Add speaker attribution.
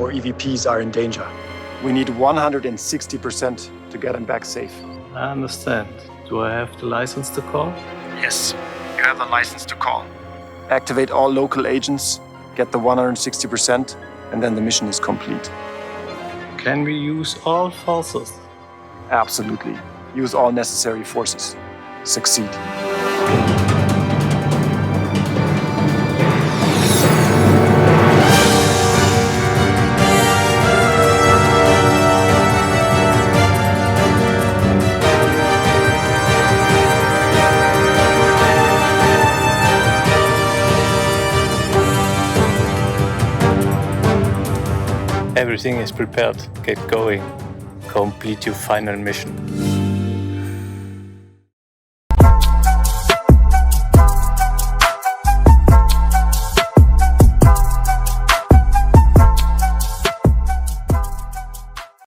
Speaker 1: your EVPs are in danger. We need 160% to get them back safe.
Speaker 2: I understand. Do I have the license to call?
Speaker 1: Yes, you have the license to call. Activate all local agents, get the 160%, and then the mission is complete.
Speaker 2: Can we use all forces?
Speaker 1: Absolutely. Use all necessary forces. Succeed.
Speaker 2: Everything is prepared. Get going. Complete your final mission.